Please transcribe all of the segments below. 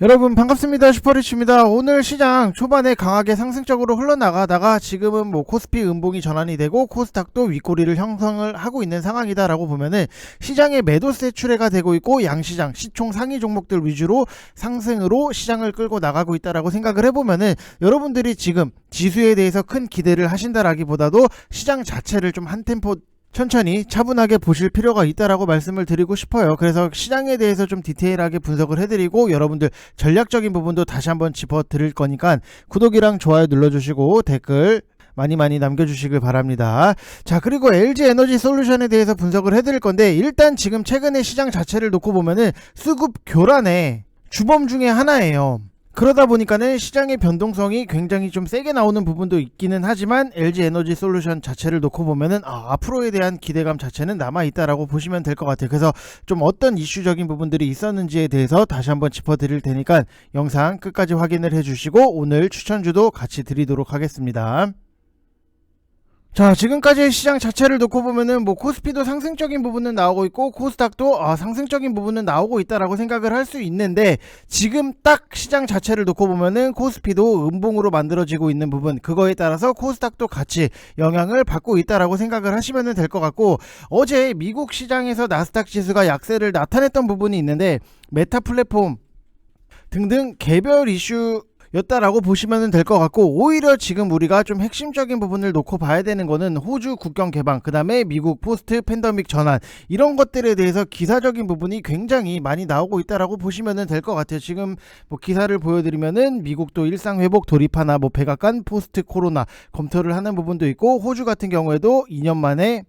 여러분 반갑습니다. 슈퍼리치입니다. 오늘 시장 초반에 강하게 상승적으로 흘러나가다가 지금은 코스피 음봉이 전환이 되고 코스닥도 윗꼬리를 형성을 하고 있는 상황이다 라고 보면은 시장의 매도세 출회가 되고 있고 양시장 시총 상위 종목들 위주로 상승으로 시장을 끌고 나가고 있다라고 생각을 해보면은 여러분들이 지금 지수에 대해서 큰 기대를 하신다라기보다도 시장 자체를 좀 한 템포 천천히 차분하게 보실 필요가 있다라고 말씀을 드리고 싶어요. 그래서 시장에 대해서 좀 디테일하게 분석을 해드리고 여러분들 전략적인 부분도 다시 한번 짚어드릴 거니까 구독이랑 좋아요 눌러주시고 댓글 많이 남겨주시길 바랍니다. 자, 그리고 LG에너지솔루션에 대해서 분석을 해드릴 건데 일단 지금 최근에 시장 자체를 놓고 보면은 수급 교란의 주범 중에 하나예요. 그러다 보니까는 시장의 변동성이 굉장히 좀 세게 나오는 부분도 있기는 하지만 LG에너지솔루션 자체를 놓고 보면은 앞으로에 대한 기대감 자체는 남아있다라고 보시면 될 것 같아요. 그래서 좀 어떤 이슈적인 부분들이 있었는지에 대해서 다시 한번 짚어드릴 테니까 영상 끝까지 확인을 해주시고 오늘 추천주도 같이 드리도록 하겠습니다. 자, 지금까지의 시장 자체를 놓고 보면은 코스피도 상승적인 부분은 나오고 있고 코스닥도 상승적인 부분은 나오고 있다라고 생각을 할 수 있는데 지금 딱 시장 자체를 놓고 보면은 코스피도 음봉으로 만들어지고 있는 부분, 그거에 따라서 코스닥도 같이 영향을 받고 있다라고 생각을 하시면 될 것 같고, 어제 미국 시장에서 나스닥 지수가 약세를 나타냈던 부분이 있는데 메타 플랫폼 등등 개별 이슈 였다라고 보시면 될 것 같고, 오히려 지금 우리가 좀 핵심적인 부분을 놓고 봐야 되는 거는 호주 국경 개방, 그 다음에 미국 포스트 팬데믹 전환, 이런 것들에 대해서 기사적인 부분이 굉장히 많이 나오고 있다라고 보시면 될 것 같아요. 지금 기사를 보여드리면은 미국도 일상 회복 돌입하나 백악관 포스트 코로나 검토를 하는 부분도 있고, 호주 같은 경우에도 2년 만에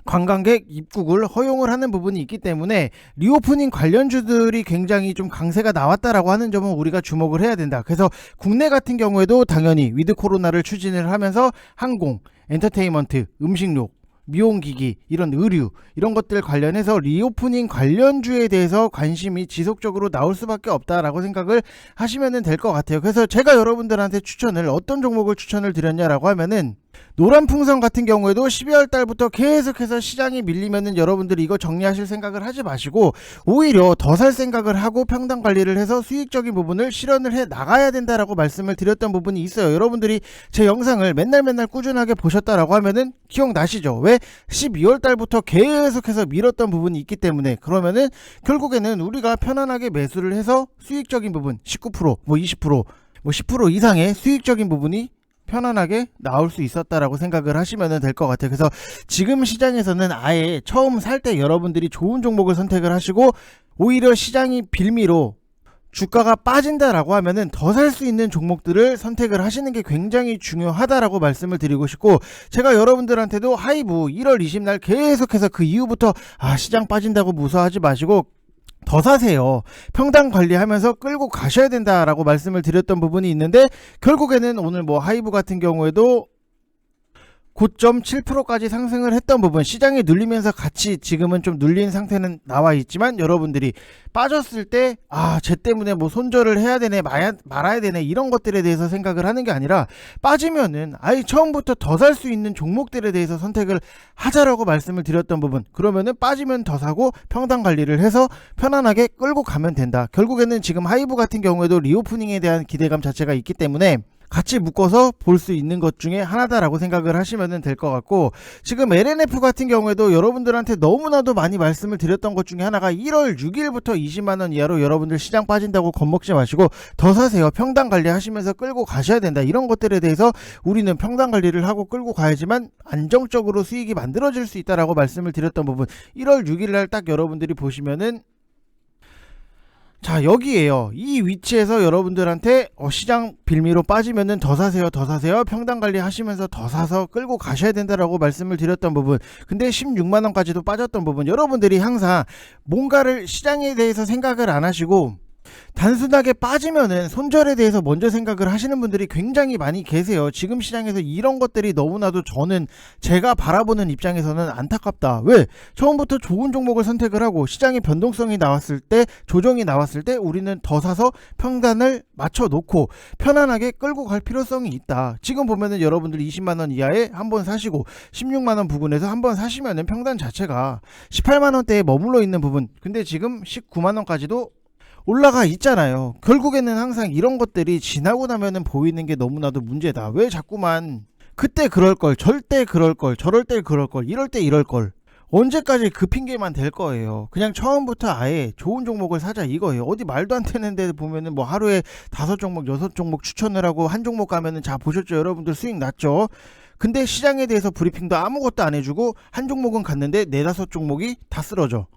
관광객 입국을 허용을 하는 부분이 있기 때문에 리오프닝 관련주들이 굉장히 좀 강세가 나왔다라고 하는 점은 우리가 주목을 해야 된다. 그래서 국내 같은 경우에도 당연히 위드 코로나를 추진을 하면서 항공, 엔터테인먼트, 음식료, 미용기기, 이런 의류, 이런 것들 관련해서 리오프닝 관련주에 대해서 관심이 지속적으로 나올 수밖에 없다라고 생각을 하시면 될 것 같아요. 그래서 제가 여러분들한테 어떤 종목을 추천을 드렸냐라고 하면은 노란풍선 같은 경우에도 12월 달부터 계속해서 시장이 밀리면은 여러분들이 이거 정리하실 생각을 하지 마시고 오히려 더 살 생각을 하고 평단 관리를 해서 수익적인 부분을 실현을 해 나가야 된다라고 말씀을 드렸던 부분이 있어요. 여러분들이 제 영상을 맨날 꾸준하게 보셨다라고 하면은 기억나시죠? 왜 12월 달부터 계속해서 밀었던 부분이 있기 때문에, 그러면은 결국에는 우리가 편안하게 매수를 해서 수익적인 부분 19%, 20%, 10% 이상의 수익적인 부분이 편안하게 나올 수 있었다라고 생각을 하시면 될 것 같아요. 그래서 지금 시장에서는 아예 처음 살 때 여러분들이 좋은 종목을 선택을 하시고 오히려 시장이 빌미로 주가가 빠진다라고 하면은 더 살 수 있는 종목들을 선택을 하시는 게 굉장히 중요하다라고 말씀을 드리고 싶고, 제가 여러분들한테도 하이브 1월 20날 계속해서 그 이후부터 시장 빠진다고 무서워하지 마시고 더 사세요. 평단 관리하면서 끌고 가셔야 된다라고 말씀을 드렸던 부분이 있는데, 결국에는 오늘 하이브 같은 경우에도 9.7%까지 상승을 했던 부분, 시장이 눌리면서 같이 지금은 좀 눌린 상태는 나와 있지만 여러분들이 빠졌을 때 쟤 때문에 손절을 해야 되네 말아야 되네 이런 것들에 대해서 생각을 하는 게 아니라 빠지면은 아예 처음부터 더 살 수 있는 종목들에 대해서 선택을 하자라고 말씀을 드렸던 부분, 그러면은 빠지면 더 사고 평단 관리를 해서 편안하게 끌고 가면 된다. 결국에는 지금 하이브 같은 경우에도 리오프닝에 대한 기대감 자체가 있기 때문에 같이 묶어서 볼 수 있는 것 중에 하나다라고 생각을 하시면 될 것 같고, 지금 LNF 같은 경우에도 여러분들한테 너무나도 많이 말씀을 드렸던 것 중에 하나가 1월 6일부터 20만원 이하로 여러분들 시장 빠진다고 겁먹지 마시고 더 사세요. 평단 관리 하시면서 끌고 가셔야 된다. 이런 것들에 대해서 우리는 평단 관리를 하고 끌고 가야지만 안정적으로 수익이 만들어질 수 있다라고 말씀을 드렸던 부분, 1월 6일날 딱 여러분들이 보시면은 자, 여기에요. 이 위치에서 여러분들한테 시장 빌미로 빠지면은 더 사세요, 평단 관리 하시면서 더 사서 끌고 가셔야 된다라고 말씀을 드렸던 부분, 근데 16만원까지도 빠졌던 부분, 여러분들이 항상 뭔가를 시장에 대해서 생각을 안 하시고 단순하게 빠지면은 손절에 대해서 먼저 생각을 하시는 분들이 굉장히 많이 계세요. 지금 시장에서 이런 것들이 너무나도 저는 제가 바라보는 입장에서는 안타깝다. 왜? 처음부터 좋은 종목을 선택을 하고 시장의 변동성이 나왔을 때, 조정이 나왔을 때 우리는 더 사서 평단을 맞춰 놓고 편안하게 끌고 갈 필요성이 있다. 지금 보면은 여러분들 20만원 이하에 한번 사시고 16만원 부근에서 한번 사시면은 평단 자체가 18만원대에 머물러 있는 부분, 근데 지금 19만원까지도 올라가 있잖아요. 결국에는 항상 이런 것들이 지나고 나면은 보이는 게 너무나도 문제다. 왜 자꾸만 그때 그럴걸, 절대 그럴걸, 저럴 때 그럴걸, 이럴 때 이럴걸. 언제까지 그 핑계만 댈 거예요. 그냥 처음부터 아예 좋은 종목을 사자 이거예요. 어디 말도 안 되는 데 보면은 뭐 하루에 5종목 6종목 추천을 하고 한 종목 가면은 자 보셨죠 여러분들, 수익 났죠. 근데 시장에 대해서 브리핑도 아무것도 안 해주고 한 종목은 갔는데 4-5종목이 다 쓰러져.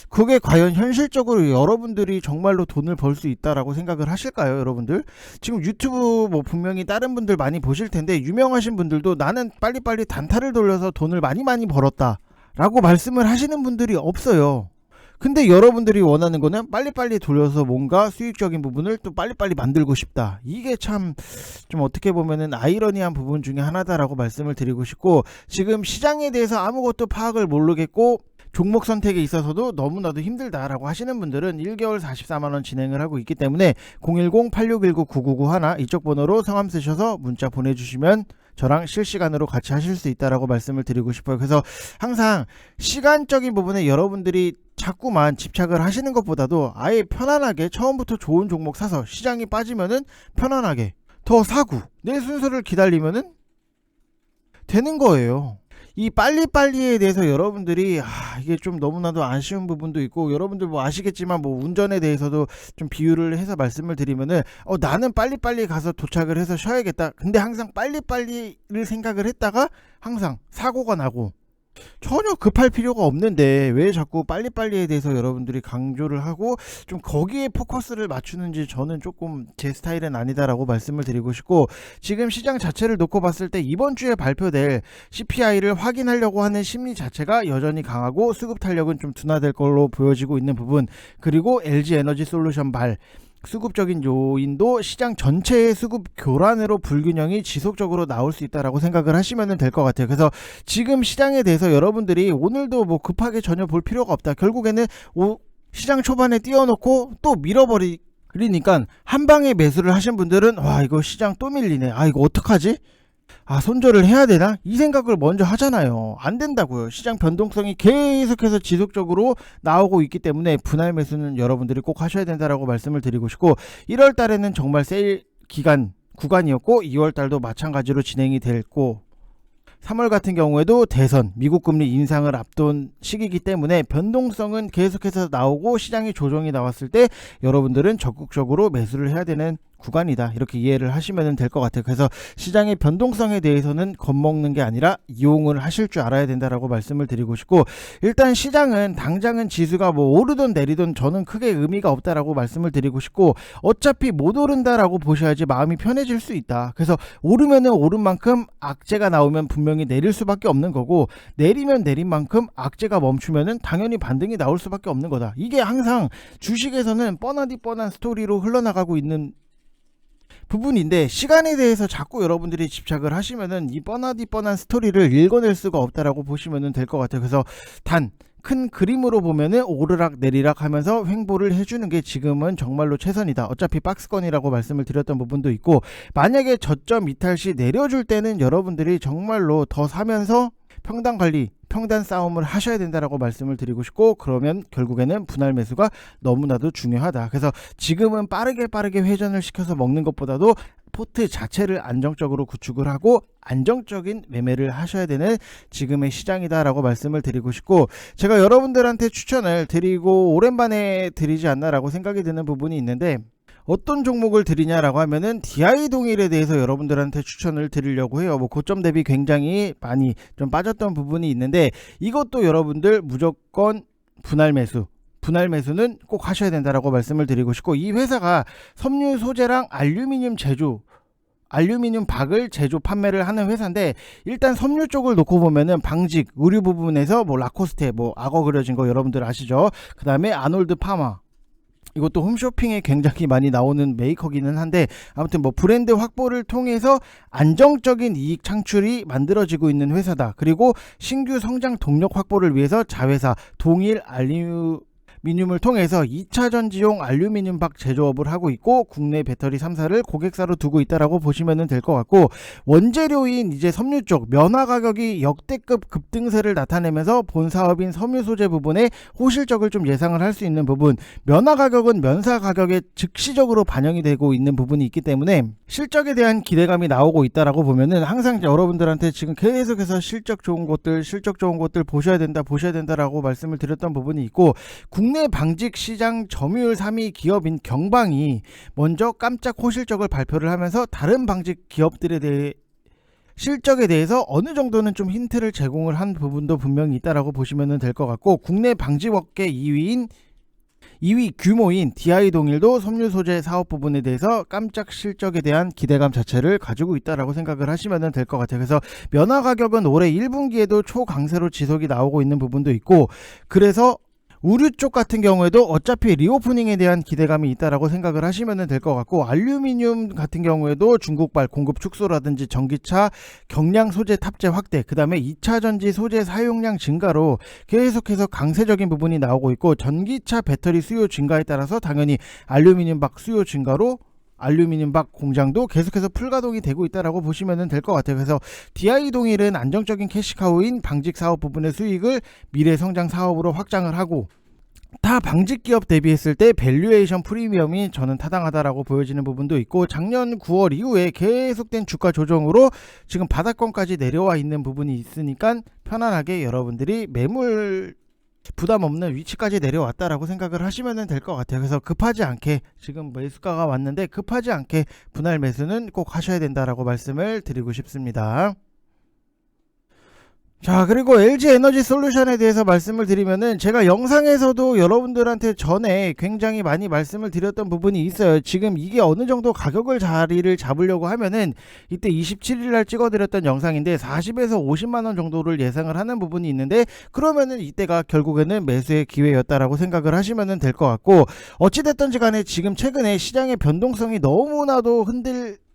그게 과연 현실적으로 여러분들이 정말로 돈을 벌 수 있다라고 생각을 하실까요 여러분들? 지금 유튜브 뭐 분명히 다른 분들 많이 보실 텐데 유명하신 분들도 나는 빨리빨리 단타를 돌려서 돈을 많이 벌었다 라고 말씀을 하시는 분들이 없어요. 근데 여러분들이 원하는 거는 빨리빨리 돌려서 뭔가 수익적인 부분을 또 빨리빨리 만들고 싶다. 이게 참 좀 어떻게 보면은 아이러니한 부분 중에 하나다라고 말씀을 드리고 싶고, 지금 시장에 대해서 아무것도 파악을 모르겠고 종목 선택에 있어서도 너무나도 힘들다라고 하시는 분들은 1개월 44만원 진행을 하고 있기 때문에 010-8619-9991 이쪽 번호로 성함 쓰셔서 문자 보내주시면 저랑 실시간으로 같이 하실 수 있다라고 말씀을 드리고 싶어요. 그래서 항상 시간적인 부분에 여러분들이 자꾸만 집착을 하시는 것보다도 아예 편안하게 처음부터 좋은 종목 사서 시장이 빠지면은 편안하게 더 사고 내 순서를 기다리면은 되는 거예요. 이 빨리빨리에 대해서 여러분들이 이게 좀 너무나도 아쉬운 부분도 있고, 여러분들 뭐 아시겠지만 뭐 운전에 대해서도 좀 비유를 해서 말씀을 드리면은 나는 빨리빨리 가서 도착을 해서 쉬어야겠다. 근데 항상 빨리빨리를 생각을 했다가 항상 사고가 나고 전혀 급할 필요가 없는데 왜 자꾸 빨리빨리에 대해서 여러분들이 강조를 하고 좀 거기에 포커스를 맞추는지 저는 조금 제 스타일은 아니다라고 말씀을 드리고 싶고, 지금 시장 자체를 놓고 봤을 때 이번 주에 발표될 CPI를 확인하려고 하는 심리 자체가 여전히 강하고 수급 탄력은 좀 둔화될 걸로 보여지고 있는 부분, 그리고 LG에너지솔루션 수급적인 요인도 시장 전체의 수급 교란으로 불균형이 지속적으로 나올 수 있다라고 생각을 하시면 될 것 같아요. 그래서 지금 시장에 대해서 여러분들이 오늘도 뭐 급하게 전혀 볼 필요가 없다. 결국에는 시장 초반에 띄워놓고 또 밀어버리니까 한 방에 매수를 하신 분들은 와 이거 시장 또 밀리네, 이거 어떡하지? 손절을 해야 되나? 이 생각을 먼저 하잖아요. 안 된다고요. 시장 변동성이 계속해서 지속적으로 나오고 있기 때문에 분할 매수는 여러분들이 꼭 하셔야 된다라고 말씀을 드리고 싶고, 1월 달에는 정말 세일 구간이었고 2월 달도 마찬가지로 진행이 됐고, 3월 같은 경우에도 대선, 미국 금리 인상을 앞둔 시기이기 때문에 변동성은 계속해서 나오고 시장이 조정이 나왔을 때 여러분들은 적극적으로 매수를 해야 되는 구간이다, 이렇게 이해를 하시면 될 것 같아요. 그래서 시장의 변동성에 대해서는 겁먹는 게 아니라 이용을 하실 줄 알아야 된다라고 말씀을 드리고 싶고, 일단 시장은 당장은 지수가 뭐 오르든 내리든 저는 크게 의미가 없다라고 말씀을 드리고 싶고, 어차피 못 오른다라고 보셔야지 마음이 편해질 수 있다. 그래서 오르면은 오른 만큼 악재가 나오면 분명히 내릴 수밖에 없는 거고, 내리면 내린 만큼 악재가 멈추면은 당연히 반등이 나올 수밖에 없는 거다. 이게 항상 주식에서는 뻔하디 뻔한 스토리로 흘러나가고 있는 부분인데, 시간에 대해서 자꾸 여러분들이 집착을 하시면은 이 뻔하디 뻔한 스토리를 읽어낼 수가 없다라고 보시면 될 것 같아요. 그래서 단 큰 그림으로 보면은 오르락 내리락 하면서 횡보를 해주는 게 지금은 정말로 최선이다. 어차피 박스권이라고 말씀을 드렸던 부분도 있고, 만약에 저점 이탈 시 내려줄 때는 여러분들이 정말로 더 사면서 평단 관리, 평단 싸움을 하셔야 된다라고 말씀을 드리고 싶고, 그러면 결국에는 분할 매수가 너무나도 중요하다. 그래서 지금은 빠르게 회전을 시켜서 먹는 것보다도 포트 자체를 안정적으로 구축을 하고 안정적인 매매를 하셔야 되는 지금의 시장이다라고 말씀을 드리고 싶고, 제가 여러분들한테 추천을 드리고 오랜만에 드리지 않나라고 생각이 드는 부분이 있는데, 어떤 종목을 드리냐라고 하면은 DI 동일에 대해서 여러분들한테 추천을 드리려고 해요. 뭐 고점 대비 굉장히 많이 좀 빠졌던 부분이 있는데, 이것도 여러분들 무조건 분할 매수는 꼭 하셔야 된다라고 말씀을 드리고 싶고, 이 회사가 섬유 소재랑 알루미늄 박을 제조 판매를 하는 회사인데, 일단 섬유 쪽을 놓고 보면은 방직, 의류 부분에서 뭐 라코스테, 뭐 악어 그려진 거 여러분들 아시죠? 그 다음에 아놀드 파마, 이것도 홈쇼핑에 굉장히 많이 나오는 메이커기는 한데, 아무튼 뭐 브랜드 확보를 통해서 안정적인 이익 창출이 만들어지고 있는 회사다. 그리고 신규 성장 동력 확보를 위해서 자회사 동일 미늄을 통해서 2차 전지용 알루미늄 박 제조업을 하고 있고 국내 배터리 3사를 고객사로 두고 있다라고 보시면 될 것 같고, 원재료인 이제 섬유 쪽 면화 가격이 역대급 급등세를 나타내면서 본 사업인 섬유 소재 부분에 호실적을 좀 예상을 할 수 있는 부분, 면화 가격은 면사 가격에 즉시적으로 반영이 되고 있는 부분이 있기 때문에 실적에 대한 기대감이 나오고 있다라고 보면은 항상 여러분들한테 지금 계속해서 실적 좋은 곳들 보셔야 된다라고 말씀을 드렸던 부분이 있고, 국내 방직 시장 점유율 3위 기업인 경방이 먼저 깜짝 호실적을 발표를 하면서 다른 방직 기업들에 대해 실적에 대해서 어느 정도는 좀 힌트를 제공을 한 부분도 분명히 있다라고 보시면 될 것 같고, 국내 방직업계 2위 규모인 DI동일도 섬유 소재 사업 부분에 대해서 깜짝 실적에 대한 기대감 자체를 가지고 있다라고 생각을 하시면 될 것 같아요. 그래서 면화 가격은 올해 1분기에도 초강세로 지속이 나오고 있는 부분도 있고, 그래서 우류 쪽 같은 경우에도 어차피 리오프닝에 대한 기대감이 있다라고 생각을 하시면 될 것 같고, 알루미늄 같은 경우에도 중국발 공급 축소라든지 전기차 경량 소재 탑재 확대, 그 다음에 2차 전지 소재 사용량 증가로 계속해서 강세적인 부분이 나오고 있고, 전기차 배터리 수요 증가에 따라서 당연히 알루미늄 박 수요 증가로 알루미늄 박 공장도 계속해서 풀가동이 되고 있다라고 보시면 될 것 같아요. 그래서 DI동일은 안정적인 캐시카우인 방직 사업 부분의 수익을 미래 성장 사업으로 확장을 하고, 타 방직 기업 대비했을 때 밸류에이션 프리미엄이 저는 타당하다라고 보여지는 부분도 있고, 작년 9월 이후에 계속된 주가 조정으로 지금 바닥권까지 내려와 있는 부분이 있으니까 편안하게 여러분들이 매물 부담 없는 위치까지 내려왔다라고 생각을 하시면 될 것 같아요. 그래서 급하지 않게, 지금 매수가가 왔는데 급하지 않게 분할 매수는 꼭 하셔야 된다라고 말씀을 드리고 싶습니다. 자, 그리고 LG 에너지 솔루션에 대해서 말씀을 드리면은, 제가 영상에서도 여러분들한테 전에 굉장히 많이 말씀을 드렸던 부분이 있어요. 지금 이게 어느 정도 가격을 자리를 잡으려고 하면은, 이때 27일날 찍어드렸던 영상인데 40에서 50만원 정도를 예상을 하는 부분이 있는데, 그러면은 이때가 결국에는 매수의 기회였다라고 생각을 하시면 될 것 같고, 어찌됐든지 간에 지금 최근에 시장의 변동성이 너무나도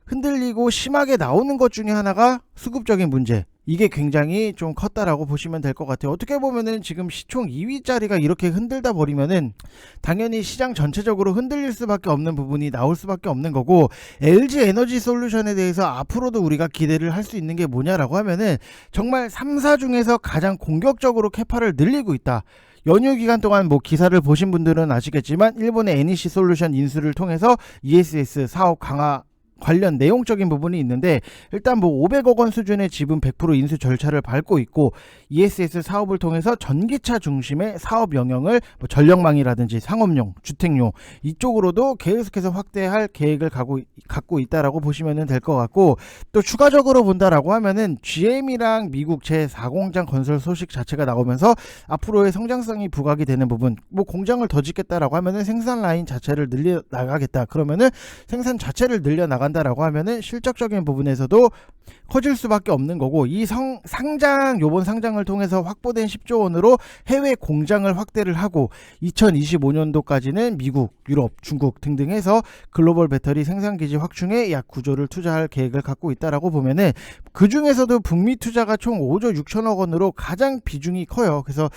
흔들리고 심하게 나오는 것 중에 하나가 수급적인 문제, 이게 굉장히 좀 컸다라고 보시면 될 것 같아요. 어떻게 보면은 지금 시총 2위짜리가 이렇게 흔들다 버리면은 당연히 시장 전체적으로 흔들릴 수밖에 없는 부분이 나올 수밖에 없는 거고, LG 에너지 솔루션에 대해서 앞으로도 우리가 기대를 할 수 있는 게 뭐냐라고 하면은, 정말 3사 중에서 가장 공격적으로 캐파를 늘리고 있다. 연휴 기간 동안 뭐 기사를 보신 분들은 아시겠지만, 일본의 NEC 솔루션 인수를 통해서 ESS 사업 강화 관련 내용적인 부분이 있는데, 일단 뭐 500억 원 수준의 지분 100% 인수 절차를 밟고 있고, ESS 사업을 통해서 전기차 중심의 사업 영역을 뭐 전력망이라든지 상업용, 주택용 이쪽으로도 계속해서 확대할 계획을 갖고 있다라고 보시면 될 것 같고, 또 추가적으로 본다라고 하면은 GM이랑 미국 제4공장 건설 소식 자체가 나오면서 앞으로의 성장성이 부각이 되는 부분, 뭐 공장을 더 짓겠다라고 하면은 생산 라인 자체를 늘려 나가겠다, 그러면은 생산 자체를 늘려 나간다라고 하면은 실적적인 부분에서도 커질 수밖에 없는 거고, 이 요번 상장을 통해서 확보된 10조 원으로 해외 공장을 확대를 하고 2025년도까지는 미국, 유럽, 중국 등등 해서 글로벌 배터리 생산기지 확충에 약 9조를 투자할 계획을 갖고 있다라고 보면은, 그 중에서도 북미 투자가 총 5조 6천억 원으로 가장 비중이 커요. 그래서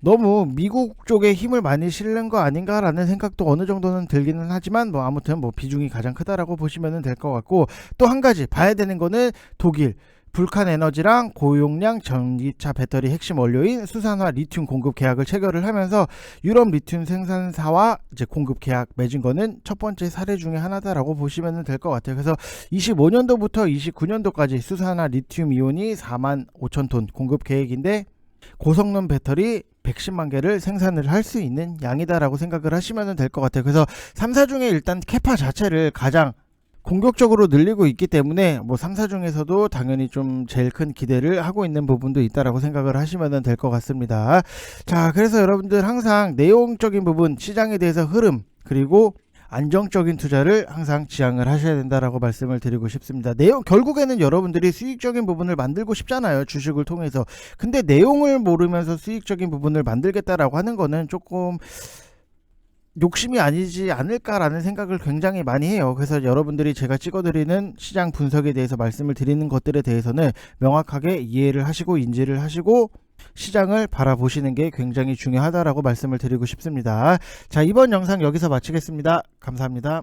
너무 미국 쪽에 힘을 많이 실는 거 아닌가라는 생각도 어느 정도는 들기는 하지만, 뭐 아무튼 뭐 비중이 가장 크다라고 보시면 될 것 같고, 또 한 가지 봐야 되는 거는 독일 불칸 에너지랑 고용량 전기차 배터리 핵심 원료인 수산화 리튬 공급 계약을 체결을 하면서 유럽 리튬 생산사와 이제 공급 계약 맺은 거는 첫 번째 사례 중에 하나다라고 보시면 될 것 같아요. 그래서 25년도부터 29년도까지 수산화 리튬 이온이 4만 5천 톤 공급 계획인데, 고성능 배터리 110만 개를 생산을 할 수 있는 양이다라고 생각을 하시면 될 것 같아요. 그래서 3사 중에 일단 캐파 자체를 가장 공격적으로 늘리고 있기 때문에, 뭐 3사 중에서도 당연히 좀 제일 큰 기대를 하고 있는 부분도 있다라고 생각을 하시면 될 것 같습니다. 자, 그래서 여러분들 항상 내용적인 부분, 시장에 대해서 흐름, 그리고 안정적인 투자를 항상 지향을 하셔야 된다라고 말씀을 드리고 싶습니다. 결국에는 여러분들이 수익적인 부분을 만들고 싶잖아요, 주식을 통해서. 근데 내용을 모르면서 수익적인 부분을 만들겠다라고 하는 거는 조금 욕심이 아니지 않을까라는 생각을 굉장히 많이 해요. 그래서 여러분들이 제가 찍어드리는 시장 분석에 대해서 말씀을 드리는 것들에 대해서는 명확하게 이해를 하시고 인지를 하시고 시장을 바라보시는 게 굉장히 중요하다라고 말씀을 드리고 싶습니다. 자, 이번 영상 여기서 마치겠습니다. 감사합니다.